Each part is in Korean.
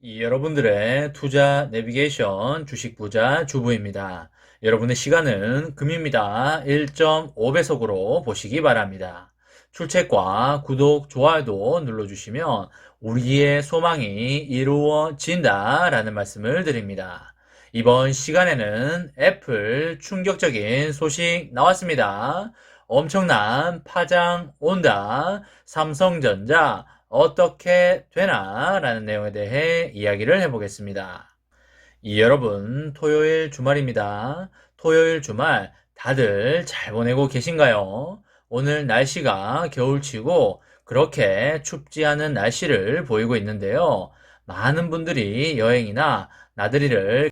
여러분들의 투자 내비게이션 주식 부자 주부입니다. 여러분의 시간은 금입니다. 1.5배속으로 보시기 바랍니다. 출첵과 구독, 좋아요도 눌러주시면 우리의 소망이 이루어진다 라는 말씀을 드립니다. 이번 시간에는 애플 충격적인 소식 나왔습니다. 엄청난 파장 온다. 삼성전자 어떻게 되나? 라는 내용에 대해 이야기를 해보겠습니다. 여러분, 토요일 주말입니다. 토요일 주말 다들 잘 보내고 계신가요? 오늘 날씨가 겨울치고 그렇게 춥지 않은 날씨를 보이고 있는데요. 많은 분들이 여행이나 나들이를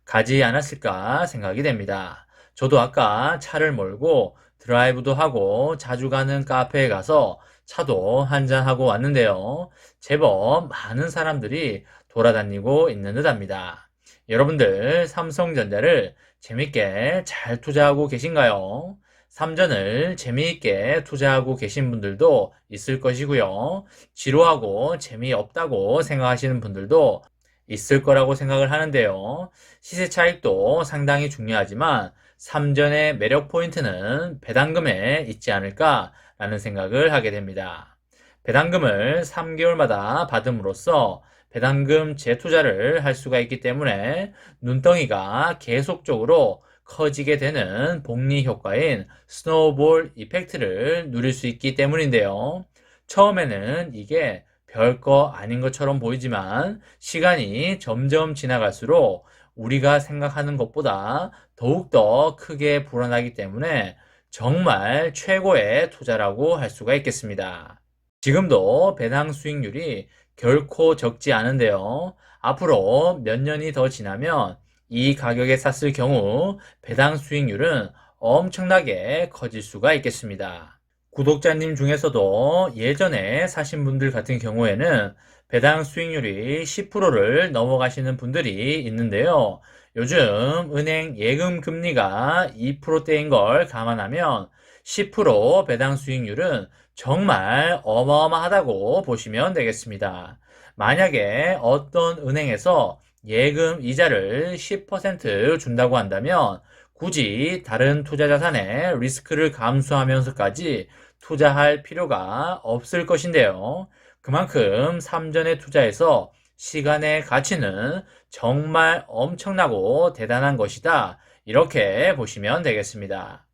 가지 않았을까 생각이 됩니다. 저도 아까 차를 몰고 드라이브도 하고 자주 가는 카페에 가서 차도 한잔하고 왔는데요. 제법 많은 사람들이 돌아다니고 있는 듯합니다. 여러분들 삼성전자를 재밌게 잘 투자하고 계신가요? 삼전을 재미있게 투자하고 계신 분들도 있을 것이고요. 지루하고 재미없다고 생각하시는 분들도 있을 거라고 생각을 하는데요. 시세 차익도 상당히 중요하지만 삼전의 매력 포인트는 배당금에 있지 않을까라는 생각을 하게 됩니다. 배당금을 3개월마다 받음으로써 배당금 재투자를 할 수가 있기 때문에 눈덩이가 계속적으로 커지게 되는 복리 효과인 스노우볼 이펙트를 누릴 수 있기 때문인데요. 처음에는 이게 별거 아닌 것처럼 보이지만 시간이 점점 지나갈수록 우리가 생각하는 것보다 더욱더 크게 불어나기 때문에 정말 최고의 투자라고 할 수가 있겠습니다. 지금도 배당 수익률이 결코 적지 않은데요. 앞으로 몇 년이 더 지나면 이 가격에 샀을 경우 배당 수익률은 엄청나게 커질 수가 있겠습니다. 구독자님 중에서도 예전에 사신 분들 같은 경우에는 배당 수익률이 10%를 넘어가시는 분들이 있는데요. 요즘 은행 예금 금리가 2%대인 걸 감안하면 10% 배당 수익률은 정말 어마어마하다고 보시면 되겠습니다. 만약에 어떤 은행에서 예금 이자를 10% 준다고 한다면 굳이 다른 투자 자산의 리스크를 감수하면서까지 투자할 필요가 없을 것인데요. 그만큼 삼전에 투자해서 시간의 가치는 정말 엄청나고 대단한 것이다. 이렇게 보시면 되겠습니다.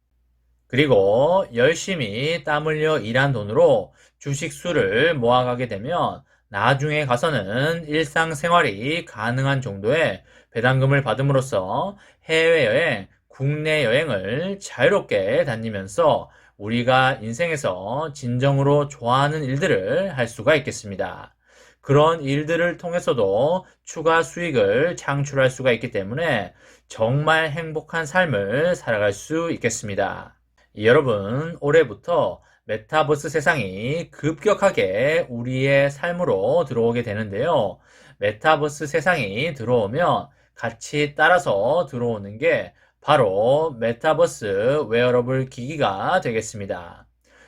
그리고 열심히 땀 흘려 일한 돈으로 주식수를 모아가게 되면 나중에 가서는 일상생활이 가능한 정도의 배당금을 받음으로써 해외여행, 국내 여행을 자유롭게 다니면서 우리가 인생에서 진정으로 좋아하는 일들을 할 수가 있겠습니다. 그런 일들을 통해서도 추가 수익을 창출할 수가 있기 때문에 정말 행복한 삶을 살아갈 수 있겠습니다. 여러분, 올해부터 메타버스 세상이 급격하게 우리의 삶으로 들어오게 되는데요. 메타버스 세상이 들어오면 같이 따라서 들어오는 게 바로 메타버스 웨어러블 기기가 되겠습니다.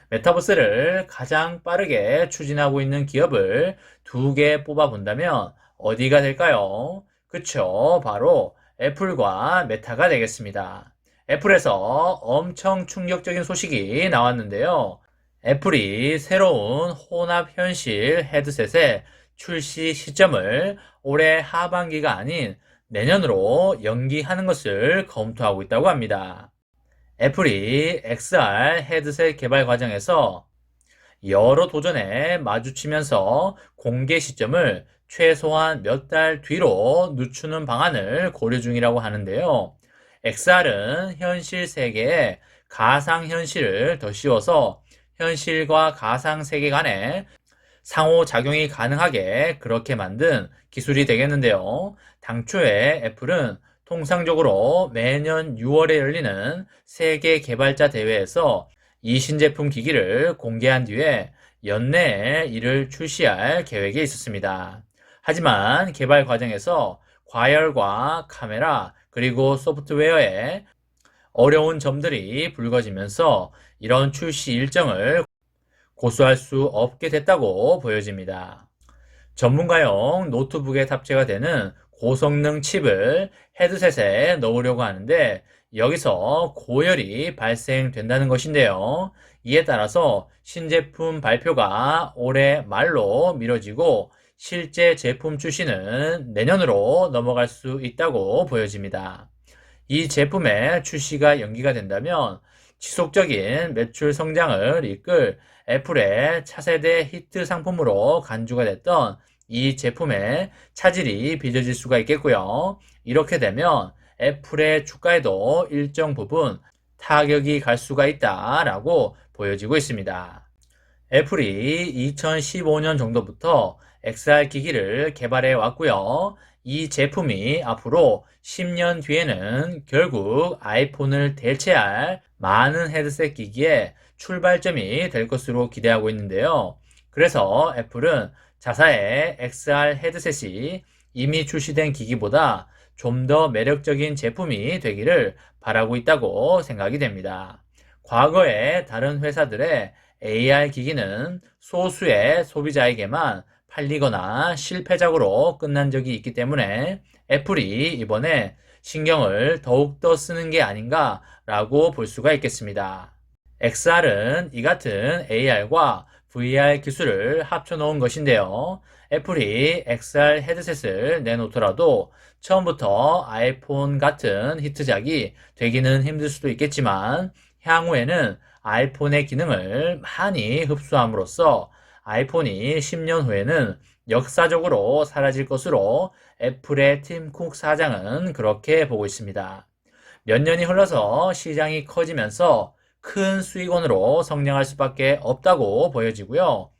메타버스를 가장 빠르게 추진하고 있는 기업을 두 개 뽑아 본다면 어디가 될까요? 그쵸, 바로 애플과 메타가 되겠습니다. 애플에서 엄청 충격적인 소식이 나왔는데요. 애플이 새로운 혼합 현실 헤드셋의 출시 시점을 올해 하반기가 아닌 내년으로 연기하는 것을 검토하고 있다고 합니다. 애플이 XR 헤드셋 개발 과정에서 여러 도전에 마주치면서 공개 시점을 최소한 몇 달 뒤로 늦추는 방안을 고려 중이라고 하는데요. XR은 현실 세계에 가상현실을 더 씌워서 현실과 가상세계 간에 상호작용이 가능하게 그렇게 만든 기술이 되겠는데요. 당초에 애플은 통상적으로 매년 6월에 열리는 세계 개발자 대회에서 이 신제품 기기를 공개한 뒤에 연내에 이를 출시할 계획에 있었습니다. 하지만 개발 과정에서 과열과 카메라 그리고 소프트웨어에 어려운 점들이 불거지면서 이런 출시 일정을 고수할 수 없게 됐다고 보여집니다. 전문가용 노트북에 탑재가 되는 고성능 칩을 헤드셋에 넣으려고 하는데 여기서 고열이 발생된다는 것인데요. 이에 따라서 신제품 발표가 올해 말로 미뤄지고 실제 제품 출시는 내년으로 넘어갈 수 있다고 보여집니다. 이 제품의 출시가 연기가 된다면 지속적인 매출 성장을 이끌 애플의 차세대 히트 상품으로 간주가 됐던 이 제품의 차질이 빚어질 수가 있겠고요. 이렇게 되면 애플의 주가에도 일정 부분 타격이 갈 수가 있다라고 보여지고 있습니다. 애플이 2015년 정도부터 XR 기기를 개발해 왔고요. 이 제품이 앞으로 10년 뒤에는 결국 아이폰을 대체할 많은 헤드셋 기기의 출발점이 될 것으로 기대하고 있는데요. 그래서 애플은 자사의 XR 헤드셋이 이미 출시된 기기보다 좀 더 매력적인 제품이 되기를 바라고 있다고 생각이 됩니다. 과거에 다른 회사들의 AR 기기는 소수의 소비자에게만 팔리거나 실패작으로 끝난 적이 있기 때문에 애플이 이번에 신경을 더욱더 쓰는 게 아닌가라고 볼 수가 있겠습니다. XR은 이 같은 AR과 VR 기술을 합쳐놓은 것인데요. 애플이 XR 헤드셋을 내놓더라도 처음부터 아이폰 같은 히트작이 되기는 힘들 수도 있겠지만 향후에는 아이폰의 기능을 많이 흡수함으로써 아이폰이 10년 후에는 역사적으로 사라질 것으로 애플의 팀 쿡 사장은 그렇게 보고 있습니다. 몇 년이 흘러서 시장이 커지면서 큰 수익원으로 성장할 수밖에 없다고 보여지고요.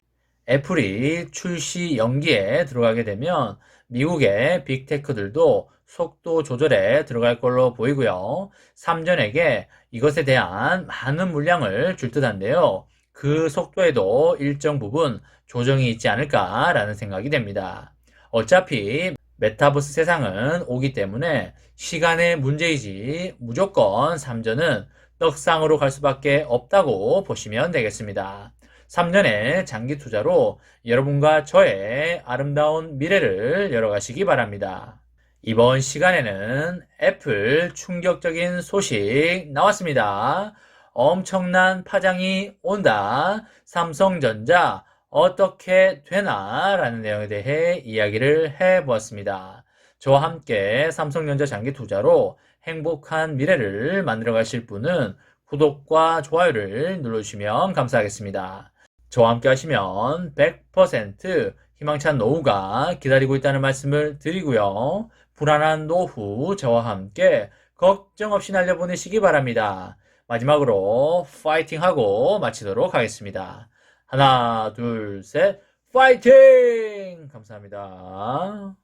애플이 출시 연기에 들어가게 되면 미국의 빅테크들도 속도 조절에 들어갈 걸로 보이고요. 삼전에게 이것에 대한 많은 물량을 줄 듯한데요. 그 속도에도 일정 부분 조정이 있지 않을까라는 생각이 됩니다. 어차피 메타버스 세상은 오기 때문에 시간의 문제이지 무조건 삼전은 떡상으로 갈 수밖에 없다고 보시면 되겠습니다. 3년의 장기 투자로 여러분과 저의 아름다운 미래를 열어가시기 바랍니다. 이번 시간에는 애플 충격적인 소식 나왔습니다. 엄청난 파장이 온다. 삼성전자 어떻게 되나? 라는 내용에 대해 이야기를 해보았습니다. 저와 함께 삼성전자 장기 투자로 행복한 미래를 만들어 가실 분은 구독과 좋아요를 눌러주시면 감사하겠습니다. 저와 함께 하시면 100% 희망찬 노후가 기다리고 있다는 말씀을 드리고요. 불안한 노후 저와 함께 걱정 없이 날려보내시기 바랍니다. 마지막으로 파이팅하고 마치도록 하겠습니다. 하나, 둘, 셋, 파이팅! 감사합니다.